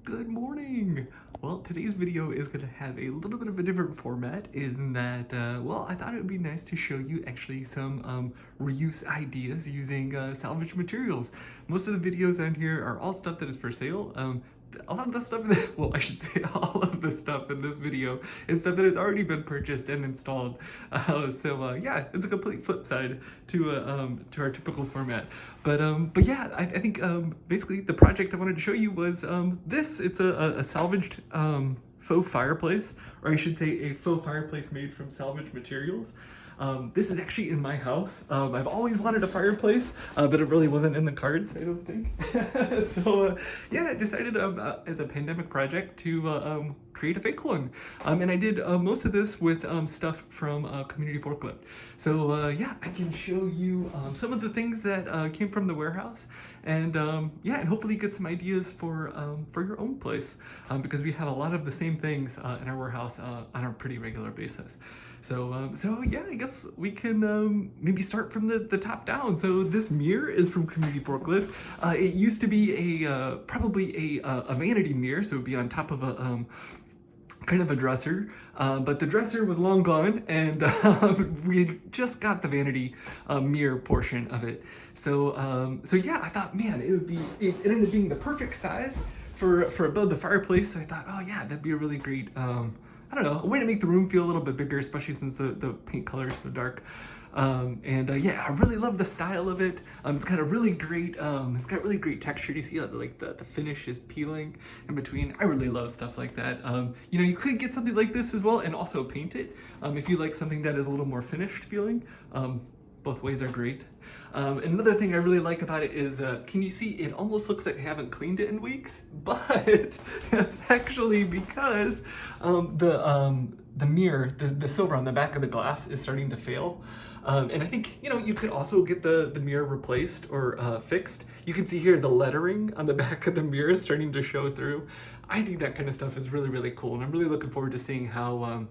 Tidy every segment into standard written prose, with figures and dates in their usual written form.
Good morning! Well, today's video is going to have a little bit of a different format in that, well, I thought it would be nice to show you actually some reuse ideas using salvage materials. Most of the videos on here are all stuff that is for sale. A lot of the stuff, well, I should say all of the stuff in this video is stuff that has already been purchased and installed. Yeah, it's a complete flip side to our typical format. But yeah, I think basically the project I wanted to show you was this. It's a salvaged faux fireplace, or I should say a faux fireplace made from salvaged materials. This is actually in my house. I've always wanted a fireplace, but it really wasn't in the cards, I don't think. Yeah, I decided as a pandemic project to create a fake one. And I did most of this with stuff from Community Forklift. Yeah, I can show you some of the things that came from the warehouse, and yeah, and hopefully get some ideas for your own place, because we have a lot of the same things in our warehouse on a pretty regular basis. So yeah, I guess we can maybe start from the top down. So this mirror is from Community Forklift. It used to be probably a vanity mirror, so it would be on top of a kind of a dresser, but the dresser was long gone, and we just got the vanity mirror portion of it. So yeah, I thought, man, it ended up being the perfect size for above the fireplace. So I thought, oh yeah, that'd be a really great I don't know, a way to make the room feel a little bit bigger, especially since the paint color is so dark. Yeah, I really love the style of it. It's got a really great, it's got really great texture. Do you see how the finish is peeling in between? I really love stuff like that. You know, you could get something like this as well and also paint it if you like something that is a little more finished feeling. Both ways are great. And another thing I really like about it is, can you see it almost looks like I haven't cleaned it in weeks? But that's actually because the mirror, the silver on the back of the glass is starting to fail. And I think, you know, you could also get the mirror replaced or fixed. You can see here the lettering on the back of the mirror is starting to show through. I think that kind of stuff is really, really cool. And I'm really looking forward to seeing how,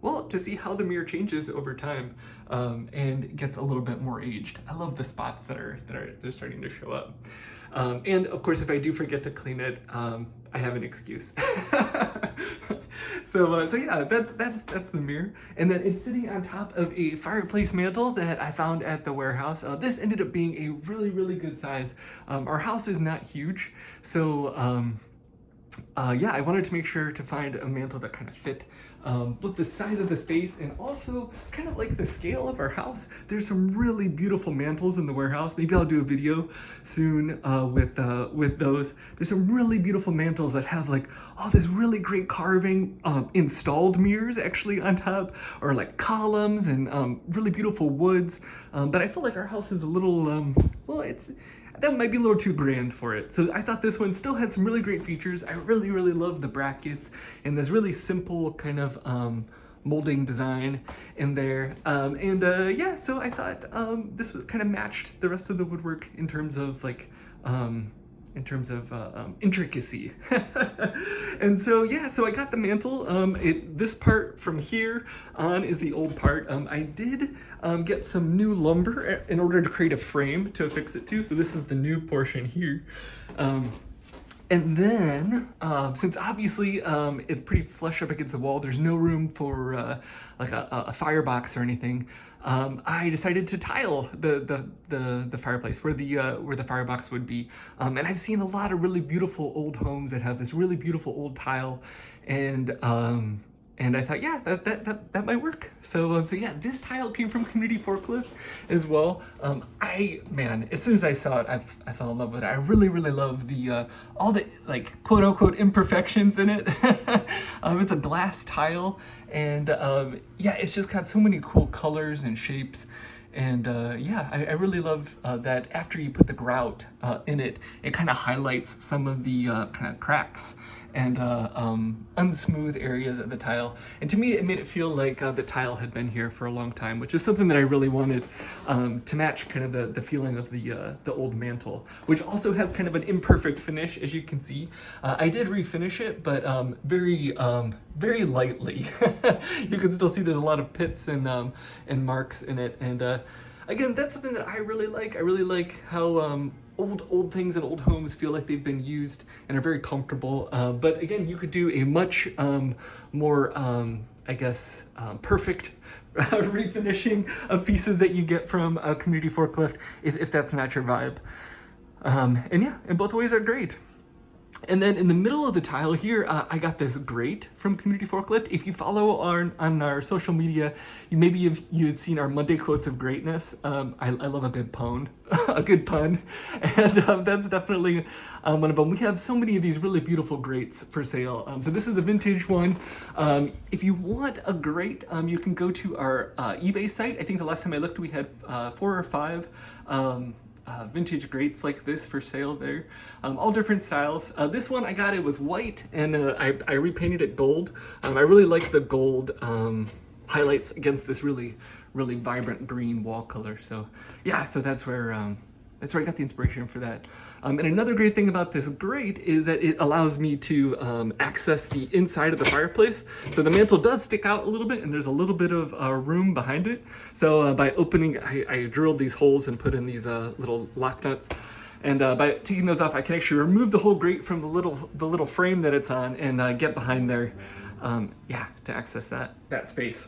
well, to see how the mirror changes over time and gets a little bit more aged. I love the spots that are they're starting to show up. And of course, if I do forget to clean it, I have an excuse. So yeah, that's the mirror, and then it's sitting on top of a fireplace mantle that I found at the warehouse. This ended up being a really, really good size. Our house is not huge, so yeah, I wanted to make sure to find a mantle that kind of fit both the size of the space and also kind of like the scale of our house. There's some really beautiful mantles in the warehouse. Maybe I'll do a video soon with those. There's some really beautiful mantles that have like all this really great carving, installed mirrors actually on top, or like columns and really beautiful woods. But I feel like our house is a little, well, that might be a little too grand for it. So I thought this one still had some really great features. I really, really love the brackets and this really simple kind of molding design in there. Yeah, so I thought this kind of matched the rest of the woodwork in terms of like, intricacy. And so yeah, so I got the mantle. This part from here on is the old part. I did get some new lumber in order to create a frame to affix it to. So this is the new portion here. And then, since obviously it's pretty flush up against the wall, there's no room for like a firebox or anything. I decided to tile the fireplace where the firebox would be. And I've seen a lot of really beautiful old homes that have this really beautiful old tile, and I thought, yeah, that might work. So yeah, this tile came from Community Forklift as well. Man, as soon as I saw it, I fell in love with it. I really, really love the all the like quote unquote imperfections in it. It's a glass tile, and yeah, it's just got so many cool colors and shapes. And yeah, I really love that after you put the grout in it, it kind of highlights some of the kind of cracks and unsmooth areas of the tile. And to me, it made it feel like the tile had been here for a long time, which is something that I really wanted to match kind of the feeling of the old mantle, which also has kind of an imperfect finish, as you can see. I did refinish it, but very lightly. You can still see there's a lot of pits and marks in it. And again, that's something that I really like. I really like how old things and old homes feel like they've been used and are very comfortable. But again, you could do a much more, I guess, perfect refinishing of pieces that you get from a Community Forklift if that's not your vibe. And yeah, and both ways are great. And then in the middle of the tile here, I got this grate from Community Forklift. If you follow on our social media, you had seen our Monday quotes of greatness. I love a good pun, a good pun, and that's definitely one of them. We have so many of these really beautiful grates for sale. So this is a vintage one. If you want a grate, you can go to our eBay site. I think the last time I looked, we had 4 or 5. Vintage grates like this for sale there, all different styles. This one I got, it was white, and I repainted it gold. I really like the gold highlights against this really vibrant green wall color. So yeah, so that's where I got the inspiration for that. And another great thing about this grate is that it allows me to access the inside of the fireplace. So the mantle does stick out a little bit, and there's a little bit of room behind it. So by opening, I drilled these holes and put in these little lock nuts. And by taking those off, I can actually remove the whole grate from the little frame that it's on and get behind there, yeah, to access that space.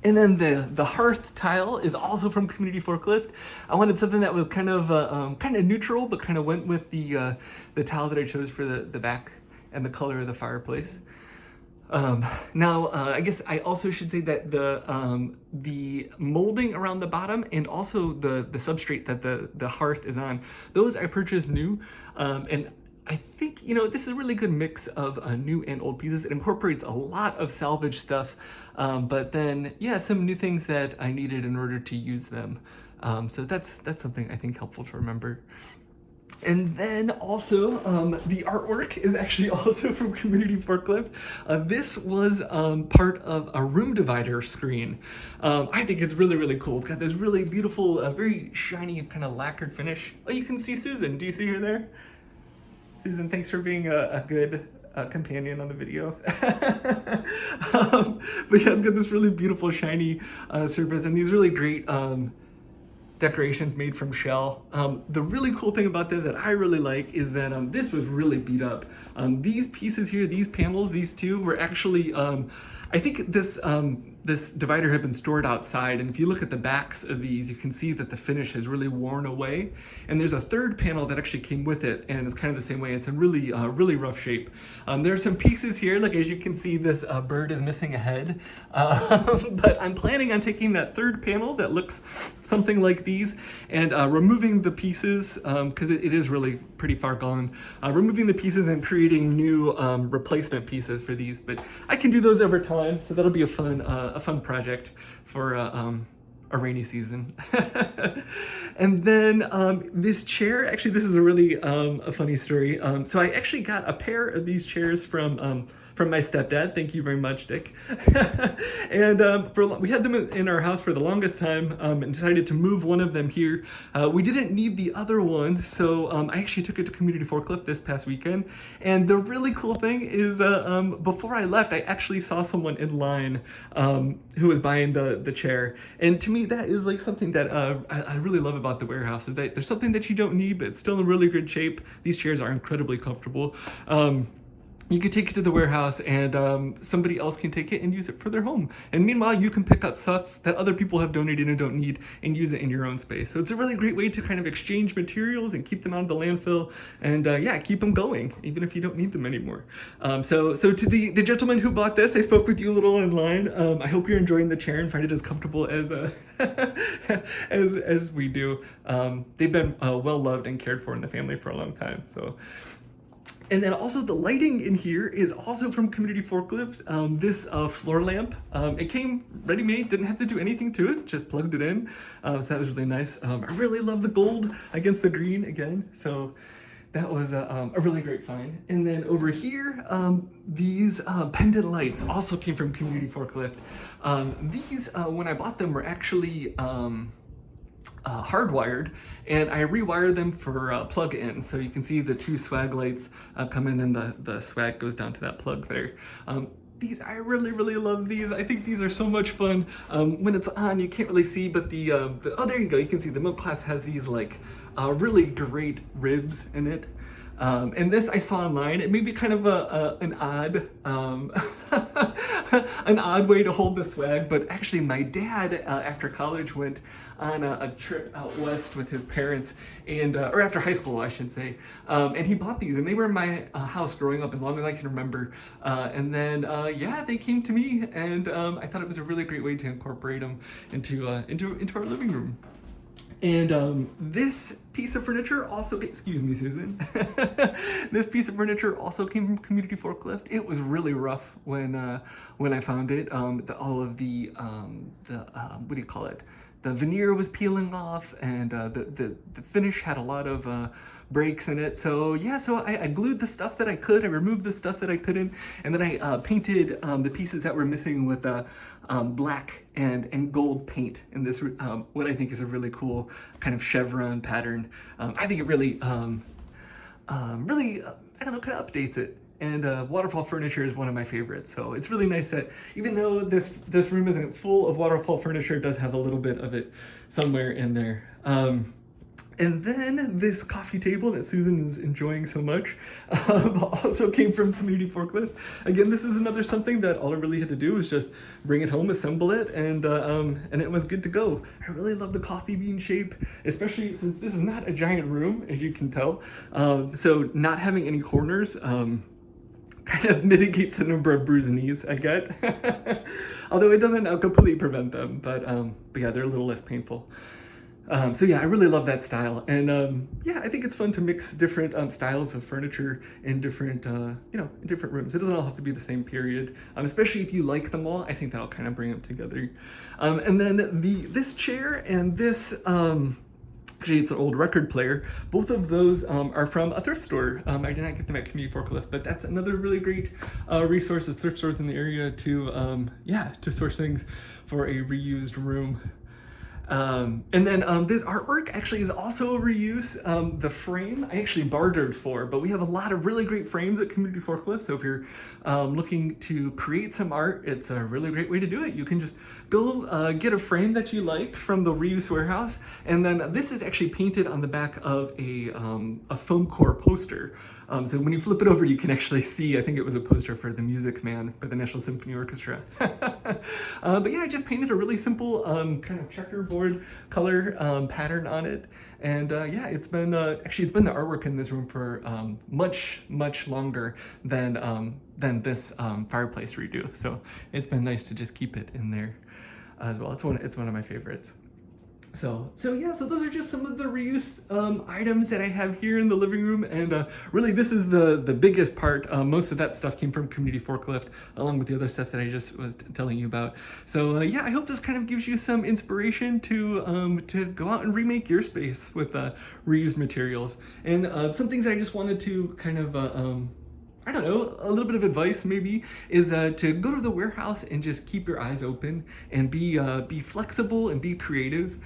And then the hearth tile is also from Community Forklift. I wanted something that was kind of neutral, but kind of went with the tile that I chose for the back and the color of the fireplace. Now, I guess I also should say that the molding around the bottom and also the substrate that the hearth is on, those I purchased new, and I think, this is a really good mix of new and old pieces. It incorporates a lot of salvage stuff, but then, yeah, some new things that I needed in order to use them. So that's something I think helpful to remember. And then also, the artwork is actually also from Community Forklift. This was part of a room divider screen. I think it's really cool. It's got this really beautiful, very shiny kind of lacquered finish. Oh, you can see Susan. Do you see her there? Susan, thanks for being a good companion on the video. But yeah, it's got this really beautiful shiny surface and these really great decorations made from shell. The really cool thing about this that I really like is that this was really beat up. These pieces here, these panels, these two were actually, I think this divider had been stored outside, and if you look at the backs of these, you can see that the finish has really worn away. And there's a third panel that actually came with it, and it's kind of the same way. It's in really rough shape. There are some pieces here, like as you can see, this bird is missing a head. But I'm planning on taking that third panel that looks something like these and removing the pieces, because it is really pretty far gone, removing the pieces and creating new replacement pieces for these. But I can do those over time, so that'll be a fun project for a rainy season. And then this chair, actually this is a really a funny story. So I actually got a pair of these chairs from my stepdad. Thank you very much, Dick. And we had them in our house for the longest time, and decided to move one of them here. We didn't need the other one, so I actually took it to Community Forklift this past weekend. And the really cool thing is, before I left, I actually saw someone in line who was buying the chair. And to me, that is like something that I really love about the warehouse, is that there's something that you don't need, but it's still in really good shape. These chairs are incredibly comfortable. You can take it to the warehouse and somebody else can take it and use it for their home. And meanwhile, you can pick up stuff that other people have donated and don't need and use it in your own space. So it's a really great way to kind of exchange materials and keep them out of the landfill and yeah, keep them going, even if you don't need them anymore. So to the gentleman who bought this, I spoke with you a little online. I hope you're enjoying the chair and find it as comfortable as as we do. They've been well loved and cared for in the family for a long time. So. And then also the lighting in here is also from Community Forklift. This floor lamp, it came ready-made, didn't have to do anything to it, just plugged it in. So that was really nice. I really love the gold against the green again. So that was a really great find. And then over here, these pendant lights also came from Community Forklift. These, when I bought them, were actually hardwired, and I rewired them for plug-in. So you can see the two swag lights come in and the swag goes down to that plug there. These, I really love these. I think these are so much fun. When it's on, you can't really see, but oh, there you go. You can see the milk class has these like really great ribs in it. And this I saw online. It may be kind of an odd an odd way to hold the swag, but actually my dad after college went on a trip out west with his parents, and or after high school I should say, and he bought these, and they were in my house growing up as long as I can remember. And then yeah, they came to me, and I thought it was a really great way to incorporate them into our living room. And this piece of furniture also, excuse me, Susan. This piece of furniture also came from Community Forklift. It was really rough when I found it. All of the what do you call it? The veneer was peeling off, and the finish had a lot of breaks in it. So yeah, so I glued the stuff that I could. I removed the stuff that I couldn't, and then I painted the pieces that were missing with black and gold paint in this what I think is a really cool kind of chevron pattern. I think it really really I don't know, kind of updates it. And waterfall furniture is one of my favorites, so it's really nice that even though this room isn't full of waterfall furniture, it does have a little bit of it somewhere in there. And then this coffee table that Susan is enjoying so much also came from Community Forklift. Again, this is another something that all I really had to do was just bring it home, assemble it, and it was good to go. I really love the coffee bean shape, especially since this is not a giant room, as you can tell. So not having any corners kind of mitigates the number of bruised knees I get. Although it doesn't completely prevent them, but yeah, they're a little less painful. So yeah, I really love that style, and yeah, I think it's fun to mix different styles of furniture in different, you know, in different rooms. It doesn't all have to be the same period, especially if you like them all. I think that'll kind of bring them together. And then this chair and this, actually it's an old record player. Both of those are from a thrift store. I did not get them at Community Forklift, but that's another really great resource, is thrift stores in the area to, yeah, to source things for a reused room. And then this artwork actually is also a reuse. The frame I actually bartered for, but we have a lot of really great frames at Community Forklift. So if you're looking to create some art, it's a really great way to do it. You can just go get a frame that you like from the reuse warehouse, and then this is actually painted on the back of a foam core poster. So when you flip it over, you can actually see, I think it was a poster for The Music Man by the National Symphony Orchestra. But yeah, I just painted a really simple kind of checkerboard color pattern on it. And yeah, it's been, actually it's been the artwork in this room for much longer than this fireplace redo. So it's been nice to just keep it in there as well. It's one of my favorites. So yeah, so those are just some of the reuse items that I have here in the living room, and really this is the biggest part. Most of that stuff came from Community Forklift, along with the other stuff that I just was telling you about. So yeah, I hope this kind of gives you some inspiration to go out and remake your space with reused materials. And some things that I just wanted to kind of I don't know, a little bit of advice maybe is to go to the warehouse and just keep your eyes open and be flexible and be creative.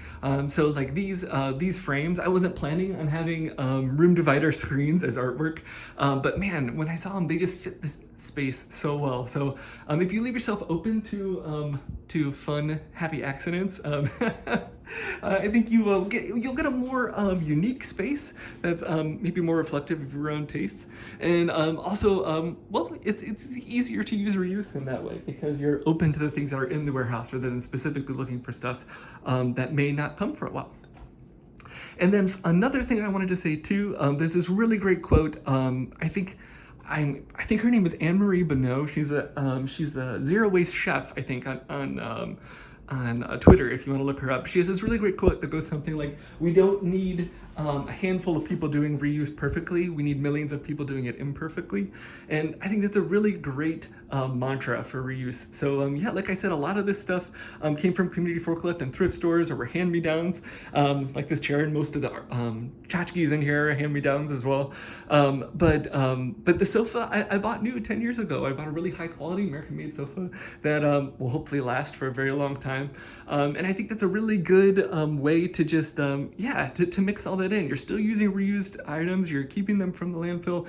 So like these frames, I wasn't planning on having room divider screens as artwork, but man, when I saw them, they just fit this space so well. So if you leave yourself open to fun, happy accidents, I think you'll get a more unique space that's maybe more reflective of your own tastes, and also well, it's easier to use reuse in that way because you're open to the things that are in the warehouse rather than specifically looking for stuff that may not come for a while. And then another thing I wanted to say too, there's this really great quote. I think her name is Anne-Marie Bonneau. She's a zero waste chef, I think, on Twitter, if you want to look her up. She has this really great quote that goes something like, "We don't need a handful of people doing reuse perfectly, we need millions of people doing it imperfectly." And I think that's a really great mantra for reuse. So yeah, like I said, a lot of this stuff came from Community Forklift and thrift stores, or were hand-me-downs, like this chair, and most of the tchotchkes in here are hand-me-downs as well. But the sofa I bought new 10 years ago. I bought a really high-quality American-made sofa that will hopefully last for a very long time. And I think that's a really good way to just, yeah, to mix all that in. You're still using reused items, you're keeping them from the landfill,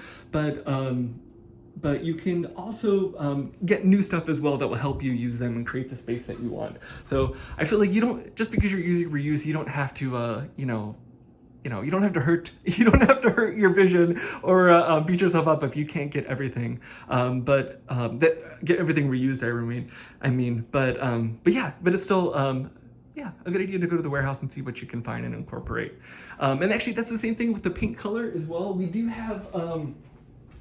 but you can also get new stuff as well that will help you use them and create the space that you want. So I feel like you don't, just because you're using reuse, you don't have to, you don't have to hurt, you don't have to hurt your vision or beat yourself up if you can't get everything. Get everything reused. But it's still, yeah, a good idea to go to the warehouse and see what you can find and incorporate. And actually, that's the same thing with the paint color as well. We do have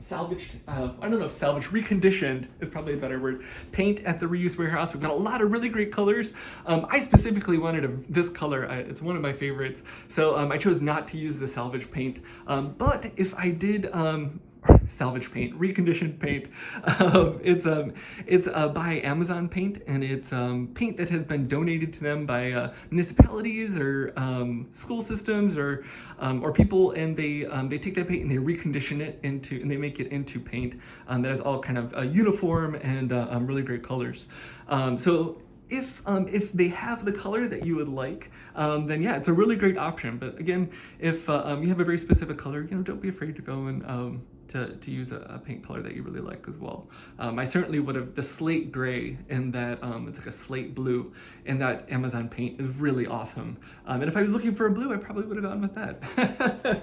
salvaged, I don't know if salvaged, reconditioned is probably a better word, paint at the reuse warehouse. We've got a lot of really great colors. I specifically wanted this color. It's one of my favorites. So I chose not to use the salvage paint. But if I did, salvage paint, reconditioned paint. It's by Amazon Paint, and it's paint that has been donated to them by municipalities or school systems or people, and they take that paint and they recondition it and they make it into paint that is all kind of uniform and really great colors. So if they have the color that you would like, then yeah, it's a really great option. But again, if you have a very specific color, don't be afraid to go and to use a paint color that you really like as well. I certainly would have, the slate gray in that, it's like a slate blue in that Amazon Paint is really awesome. And if I was looking for a blue, I probably would have gone with that.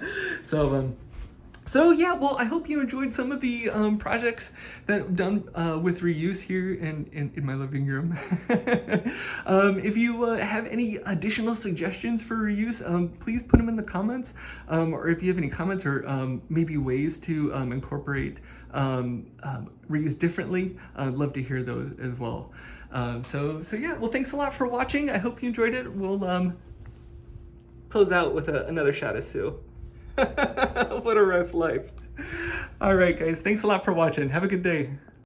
So yeah, well, I hope you enjoyed some of the projects that I've done with reuse here in my living room. If you have any additional suggestions for reuse, please put them in the comments. Or if you have any comments or maybe ways to incorporate reuse differently, I'd love to hear those as well. So yeah, well, thanks a lot for watching. I hope you enjoyed it. We'll close out with another shot of Sue. What a rough life. All right, guys, thanks a lot for watching. Have a good day.